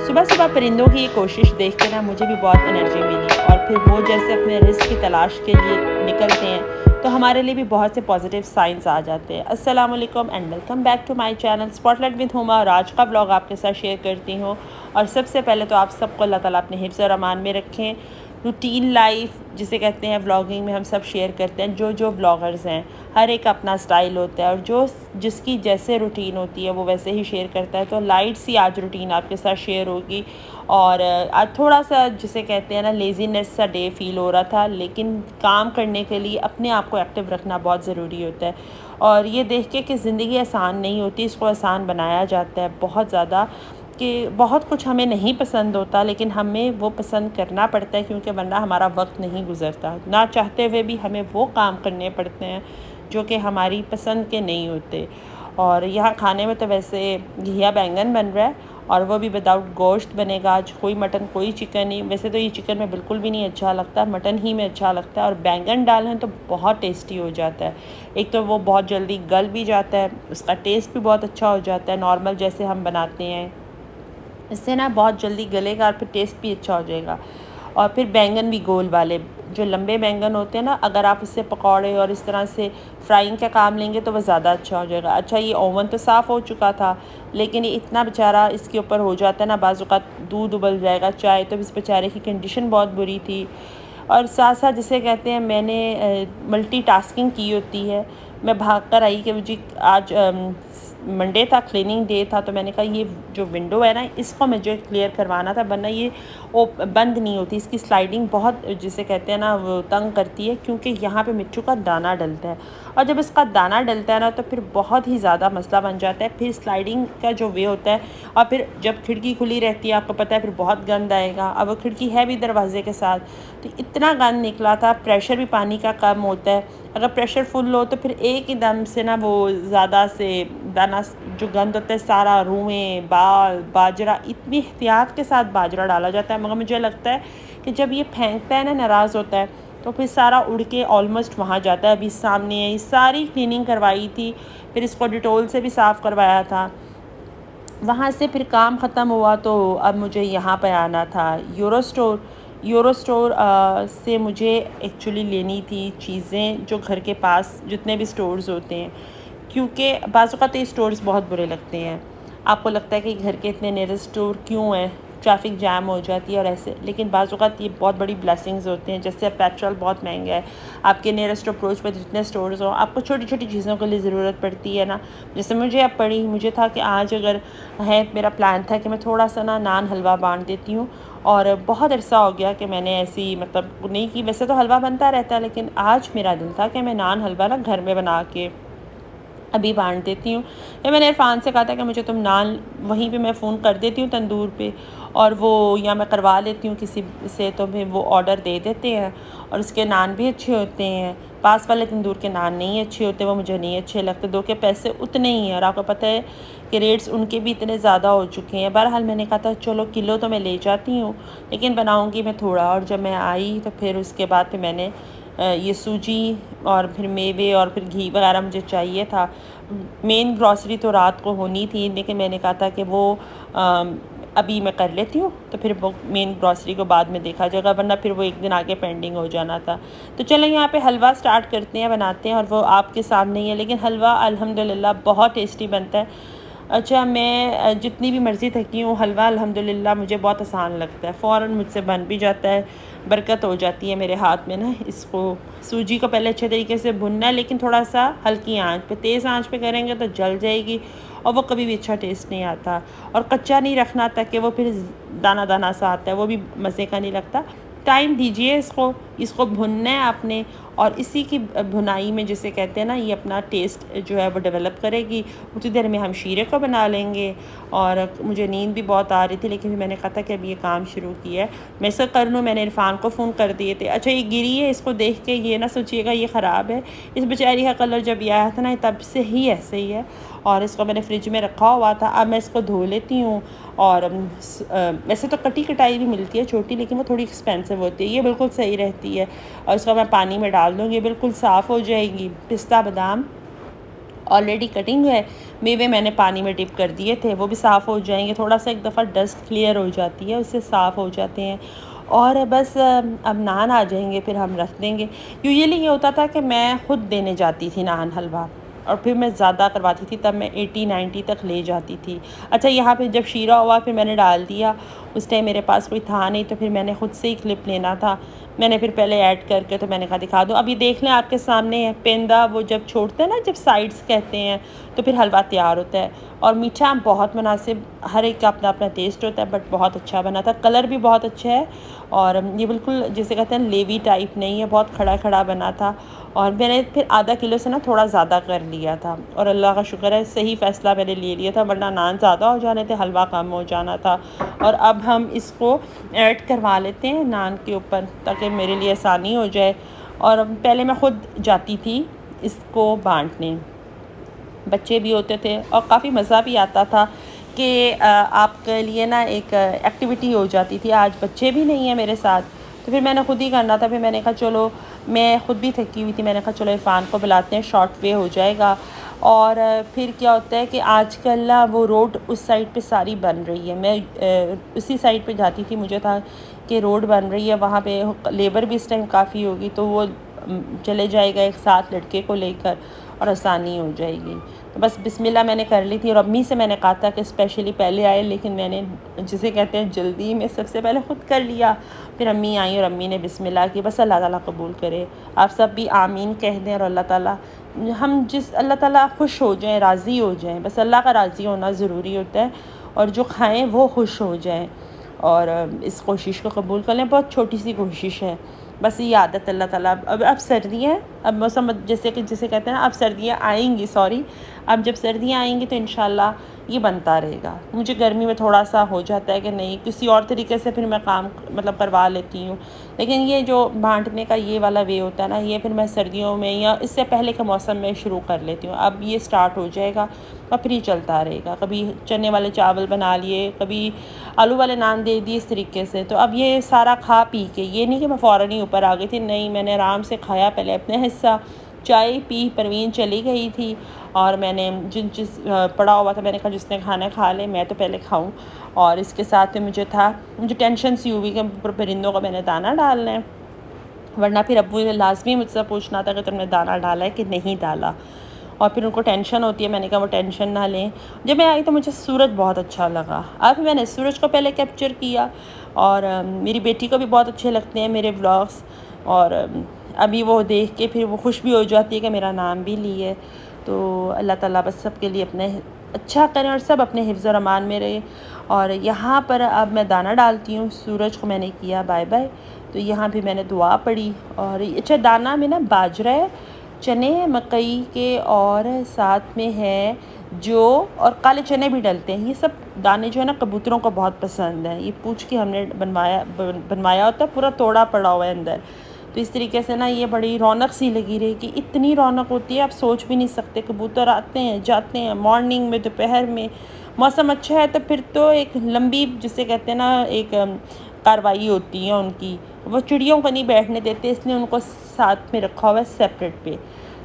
सुबह सुबह परिंदों की ये कोशिश देख के ना मुझे भी बहुत एनर्जी मिली और फिर वो जैसे अपने रिस्क की तलाश के लिए निकलते हैं तो हमारे लिए भी बहुत से पॉजिटिव साइंस आ जाते हैं। अस्सलाम वालेकुम and welcome back to my channel spotlight with Huma. और आज का ब्लॉग आपके साथ शेयर करती हूँ। और सबसे पहले तो आप सबको अल्लाह ताला अपने हिफ्ज़ और अमान में रखें। रूटीन लाइफ जिसे कहते हैं व्लॉगिंग में हम सब शेयर करते हैं। जो व्लॉगर्स हैं हर एक अपना स्टाइल होता है और जो जिसकी जैसे रूटीन होती है वो वैसे ही शेयर करता है। तो लाइट सी आज रूटीन आपके साथ शेयर होगी। और आज थोड़ा सा जिसे कहते हैं ना लेज़ीनेस सा डे फील हो रहा था, लेकिन काम करने के लिए अपने आप को एक्टिव रखना बहुत ज़रूरी होता है। और ये देख के कि ज़िंदगी आसान नहीं होती, इसको आसान बनाया जाता है बहुत ज़्यादा। कि बहुत कुछ हमें नहीं पसंद होता लेकिन हमें वो पसंद करना पड़ता है, क्योंकि वरना हमारा वक्त नहीं गुजरता। ना चाहते हुए भी हमें वो काम करने पड़ते हैं जो कि हमारी पसंद के नहीं होते। और यहाँ खाने में तो वैसे घिया बैंगन बन रहा है और वो भी विदाउट गोश्त बनेगा आज। कोई मटन कोई चिकन नहीं। वैसे तो ये चिकन में बिल्कुल भी नहीं अच्छा लगता, मटन ही में अच्छा लगता है। और बैंगन डालें तो बहुत टेस्टी हो जाता है। एक तो वो बहुत जल्दी गल भी जाता है, उसका टेस्ट भी बहुत अच्छा हो जाता है। नॉर्मल जैसे हम बनाते हैं इससे ना बहुत जल्दी गलेगा और फिर टेस्ट भी अच्छा हो जाएगा। और फिर बैंगन भी गोल वाले जो लंबे बैंगन होते हैं ना, अगर आप इससे पकौड़े और इस तरह से फ्राइंग का काम लेंगे तो वह ज़्यादा अच्छा हो जाएगा। अच्छा, ये ओवन तो साफ़ हो चुका था लेकिन ये इतना बेचारा इसके ऊपर हो जाता है ना, बाज़ औक़ात दूध उबल जाएगा चाय, तो इस बेचारे की कंडीशन बहुत बुरी थी। और साथ साथ जिसे कहते हैं मैंने मल्टीटास्किंग की होती है। मैं भाग कर आई कि मुझे आज मंडे था, क्लीनिंग डे था, तो मैंने कहा ये जो विंडो है ना इसको मुझे क्लियर करवाना था, वरना ये बंद नहीं होती। इसकी स्लाइडिंग बहुत जिसे कहते हैं ना वो तंग करती है, क्योंकि यहाँ पे मिट्टू का दाना डलता है। और जब इसका दाना डलता है ना तो फिर बहुत ही ज़्यादा मसला बन जाता है। फिर स्लाइडिंग का जो वे होता है, और फिर जब खिड़की खुली रहती है आपको पता है फिर बहुत गंद आएगा। अब वो खिड़की है भी दरवाजे के साथ, तो इतना गंद निकला था। प्रेशर भी पानी का कम होता है, अगर प्रेशर फुल हो तो फिर एक ही दम से ना वो ज़्यादा से दाना जो गंद होता है सारा रुएं बाल बाजरा, इतनी एहतियात के साथ बाजरा डाला जाता है। मगर मुझे लगता है कि जब ये फेंकता है ना, नाराज़ होता है, तो फिर सारा उड़ के ऑलमोस्ट वहाँ जाता है। अभी सामने है, सारी क्लीनिंग करवाई थी, फिर इसको डिटोल से भी साफ़ करवाया था। वहाँ से फिर काम ख़त्म हुआ तो अब मुझे यहाँ पर आना था। यूरो स्टोर से मुझे एक्चुअली लेनी थी चीज़ें जो घर के पास जितने भी स्टोर्स होते हैं, क्योंकि बाज़ औक़ात ये स्टोर्स बहुत बुरे लगते हैं। आपको लगता है कि घर के इतने नियरेस्ट स्टोर क्यों हैं, ट्रैफिक जैम हो जाती है और ऐसे, लेकिन बाज़ औक़ात ये बहुत बड़ी ब्लेसिंग्स होते हैं। जैसे पेट्रोल बहुत महंगा है, आपके नियरेस्ट अप्रोच पर जितने स्टोर्स हो, आपको छोटी छोटी चीज़ों के लिए ज़रूरत पड़ती है ना। जैसे मुझे अब पड़ी, मुझे था कि आज अगर है, मेरा प्लान था कि मैं थोड़ा सा ना नान हलवा बांट देती हूँ। और बहुत अरसा हो गया कि मैंने ऐसी मतलब नहीं की। वैसे तो हलवा बनता रहता है, लेकिन आज मेरा दिल था कि मैं नान हलवा ना घर में बना के अभी बांट देती हूँ। या मैंने इरफान से कहा था कि मुझे तुम नान वहीं पे मैं फ़ोन कर देती हूँ तंदूर पे, और वो या मैं करवा लेती हूँ किसी से, तो फिर वो ऑर्डर दे देते हैं और उसके नान भी अच्छे होते हैं। पास वाले तंदूर के नान नहीं अच्छे होते, वो मुझे नहीं अच्छे लगते। दो के पैसे उतने ही हैं और आपको पता है कि रेट्स उनके भी इतने ज़्यादा हो चुके हैं। बहरहाल मैंने कहा था चलो किलो तो मैं ले जाती हूँ, लेकिन बनाऊँगी मैं थोड़ा। और जब मैं आई तो फिर उसके बाद फिर मैंने ये सूजी और फिर मेवे और फिर घी वगैरह मुझे चाहिए था। मेन ग्रॉसरी तो रात को होनी थी, लेकिन मैंने कहा था कि वो अभी मैं कर लेती हूँ, तो फिर वो मेन ग्रॉसरी को बाद में देखा जाएगा, वरना फिर वो एक दिन आगे पेंडिंग हो जाना था। तो चलें यहाँ पे हलवा स्टार्ट करते हैं, बनाते हैं। और वो आपके सामने ही है, लेकिन हलवा अल्हम्दुलिल्लाह बहुत टेस्टी बनता है। अच्छा, मैं जितनी भी मर्ज़ी थकी हूँ, हलवा अल्हम्दुलिल्लाह मुझे बहुत आसान लगता है, फ़ौरन मुझसे बन भी जाता है। बरकत हो जाती है मेरे हाथ में ना। इसको सूजी को पहले अच्छे तरीके से भुनना है, लेकिन थोड़ा सा हल्की आंच पे, तेज़ आंच पे करेंगे तो जल जाएगी और वो कभी भी अच्छा टेस्ट नहीं आता। और कच्चा नहीं रखना ताकि वो फिर दाना दाना सा आता है, वो भी मज़े का नहीं लगता। टाइम दीजिए इसको भुनना है आपने, और इसी की भुनाई में जिसे कहते हैं ना ये अपना टेस्ट जो है वो डेवलप करेगी। उतनी देर में हम शीरे को बना लेंगे। और मुझे नींद भी बहुत आ रही थी, लेकिन फिर मैंने कहा था कि अब ये काम शुरू किया है, मैं इसको कर लूँ। मैंने इरफान को फ़ोन कर दिए थे। अच्छा, ये गिरी है, इसको देख के ये ना सोचिएगा ये ख़राब है। इस बेचारी का कलर जब ये आया था ना तब से ही ऐसे ही है, और इसको मैंने फ्रिज में रखा हुआ था। अब मैं इसको धो लेती हूँ। और वैसे तो कटी कटाई भी मिलती है छोटी, लेकिन वो थोड़ी एक्सपेंसिव होती है, ये बिल्कुल सही रहती है। और इसको मैं पानी में डाल दूँगी, बिल्कुल साफ़ हो जाएगी। पिस्ता बादाम ऑलरेडी कटिंग है। मेवे मैंने पानी में डिप कर दिए थे, वो भी साफ़ हो जाएंगे। थोड़ा सा एक दफ़ा डस्ट क्लियर हो जाती है, उससे साफ़ हो जाते हैं। और बस अब नान आ जाएंगे, फिर हम रख देंगे। यूजुअली ये होता था कि मैं ख़ुद देने जाती थी नान हलवा, और फिर मैं ज़्यादा करवाती थी, तब मैं 80-90 तक ले जाती थी। अच्छा, यहाँ पे जब शीरा हुआ फिर मैंने डाल दिया। उस टाइम मेरे पास कोई था नहीं, तो फिर मैंने ख़ुद से ही क्लिप लेना था। मैंने फिर पहले ऐड करके, तो मैंने कहा दिखा दो। अब ये देख लें, आपके सामने है पेंदा, वो जब छोड़ते हैं ना, जब साइड्स कहते हैं, तो फिर हलवा तैयार होता है। और मीठा बहुत मुनासिब, हर एक का अपना अपना टेस्ट होता है, बट बहुत अच्छा बना था। कलर भी बहुत अच्छा है, और ये बिल्कुल जिसे कहते हैं लेवी टाइप नहीं है, बहुत खड़ा खड़ा बना था। और मैंने फिर आधा किलो से ना थोड़ा ज़्यादा कर लिया था, और अल्लाह का शुक्र है सही फ़ैसला मैंने ले लिया था, वरना नान ज़्यादा हो जाने थे, हलवा कम हो जाना था। और अब हम इसको ऐड करवा लेते हैं नान के ऊपर, ताकि मेरे लिए आसानी हो जाए। और पहले मैं ख़ुद जाती थी इसको बांटने, बच्चे भी होते थे, और काफ़ी मज़ा भी आता था कि आपके लिए ना एक एक्टिविटी हो जाती थी। आज बच्चे भी नहीं हैं मेरे साथ, तो फिर मैंने ख़ुद ही करना था। फिर मैंने कहा चलो, मैं ख़ुद भी थकी हुई थी, मैंने कहा चलो इरफान को बुलाते हैं, शॉर्ट वे हो जाएगा। और फिर क्या होता है कि आजकल ना वो रोड उस साइड पे सारी बन रही है। मैं उसी साइड पे जाती थी, मुझे था कि रोड बन रही है, वहाँ पे लेबर भी इस टाइम काफ़ी होगी, तो वो चले जाएगा एक साथ लड़के को लेकर, और आसानी हो जाएगी। तो बस बिस्मिल्लाह मैंने कर ली थी, और अम्मी से मैंने कहा था कि स्पेशली पहले आए, लेकिन मैंने जिसे कहते हैं जल्दी में सबसे पहले ख़ुद कर लिया। फिर अम्मी आई और अम्मी ने बिस्मिल्लाह की। बस अल्लाह ताला कबूल करे, आप सब भी आमीन कह दें, और अल्लाह ताला अल्लाह ताला खुश हो जाएँ, राज़ी हो जाएँ। बस अल्लाह का राज़ी होना ज़रूरी होता है, और जो खाएँ वो खुश हो जाएँ। और इस कोशिश को कबूल कर लें, बहुत छोटी सी कोशिश है, बस ये आदत अल्लाह ताला। अब सर्दियाँ हैं, अब मौसम जैसे कि जिसे कहते हैं ना, अब सर्दियाँ आएंगी, अब जब सर्दियाँ आएंगी तो इंशाल्लाह ये बनता रहेगा। मुझे गर्मी में थोड़ा सा हो जाता है कि नहीं, किसी और तरीके से फिर मैं काम मतलब करवा लेती हूँ, लेकिन ये जो बांटने का ये वाला वे होता है ना, ये फिर मैं सर्दियों में या इससे पहले के मौसम में शुरू कर लेती हूँ। अब ये स्टार्ट हो जाएगा, और फिर ये चलता रहेगा। कभी चने वाले चावल बना लिए, कभी आलू वाले नान दे दिए, इस तरीके से। तो अब ये सारा खा पी के, ये नहीं कि मैं फ़ौरन ही ऊपर आ गई थी, नहीं, मैंने आराम से खाया, पहले अपने हिस्सा, चाय पी, परवीन चली गई थी, और मैंने जिस पड़ा हुआ था, मैंने कहा जिसने खाना खा ले, मैं तो पहले खाऊं। और इसके साथ में मुझे टेंशन सी हुई कि परिंदों को मैंने दाना डालना है, वरना फिर अब्बू ने लाजमी मुझसे पूछना था कि तुमने दाना डाला है कि नहीं डाला, और फिर उनको टेंशन होती है। मैंने कहा वो टेंशन ना लें। जब मैं आई तो मुझे सूरज बहुत अच्छा लगा। अब मैंने सूरज को पहले कैप्चर किया, और मेरी बेटी को भी बहुत अच्छे लगते हैं मेरे व्लॉग्स, और अभी वो देख के फिर वो खुश भी हो जाती है कि मेरा नाम भी लिए। तो अल्लाह ताला बस सब के लिए अपने अच्छा करें, और सब अपने हिफ्ज़ और अमान में रहे। और यहाँ पर अब मैं दाना डालती हूँ, सूरज को मैंने किया बाय बाय। तो यहाँ भी मैंने दुआ पढ़ी, और अच्छा दाना में ना बाजरा है, चने मकई के, और साथ में है जो, और काले चने भी डलते हैं। ये सब दाने जो है ना कबूतरों को बहुत पसंद है। ये पूछ के हमने बनवाया होता है, पूरा तोड़ा पड़ा हुआ है अंदर। तो इस तरीके से ना ये बड़ी रौनक सी लगी रहेगी, इतनी रौनक होती है आप सोच भी नहीं सकते। कबूतर आते हैं जाते हैं, मॉर्निंग में, दोपहर में, मौसम अच्छा है तो फिर तो एक लंबी जिसे कहते हैं ना एक कार्रवाई होती है उनकी। वो चिड़ियों को नहीं बैठने देते, इसलिए उनको साथ में रखा हुआ है सेपरेट पे।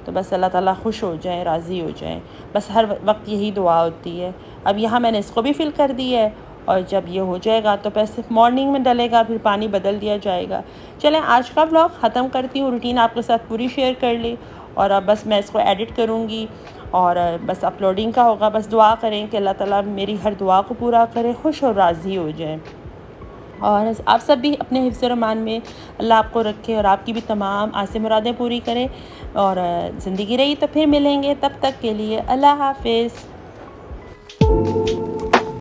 तो बस अल्लाह ताला खुश हो जाए, राज़ी हो जाए, बस हर वक्त यही दुआ होती है। अब यहाँ मैंने इसको भी फिल कर दी है, और जब ये हो जाएगा तो पैसे मॉर्निंग में डलेगा, फिर पानी बदल दिया जाएगा। चलें आज का व्लॉग ख़त्म करती हूँ, रूटीन आपके साथ पूरी शेयर कर ली, और अब बस मैं इसको एडिट करूँगी, और बस अपलोडिंग का होगा। बस दुआ करें कि अल्लाह ताला मेरी हर दुआ को पूरा करे, खुश और राज़ी हो जाए। और आप सब भी अपने हिफ्ज़ और अमान में अल्लाह आपको रखे, और आपकी भी तमाम आसे मुरादें पूरी करे। और ज़िंदगी रही तो फिर मिलेंगे, तब तक के लिए अल्लाह हाफ़िज़।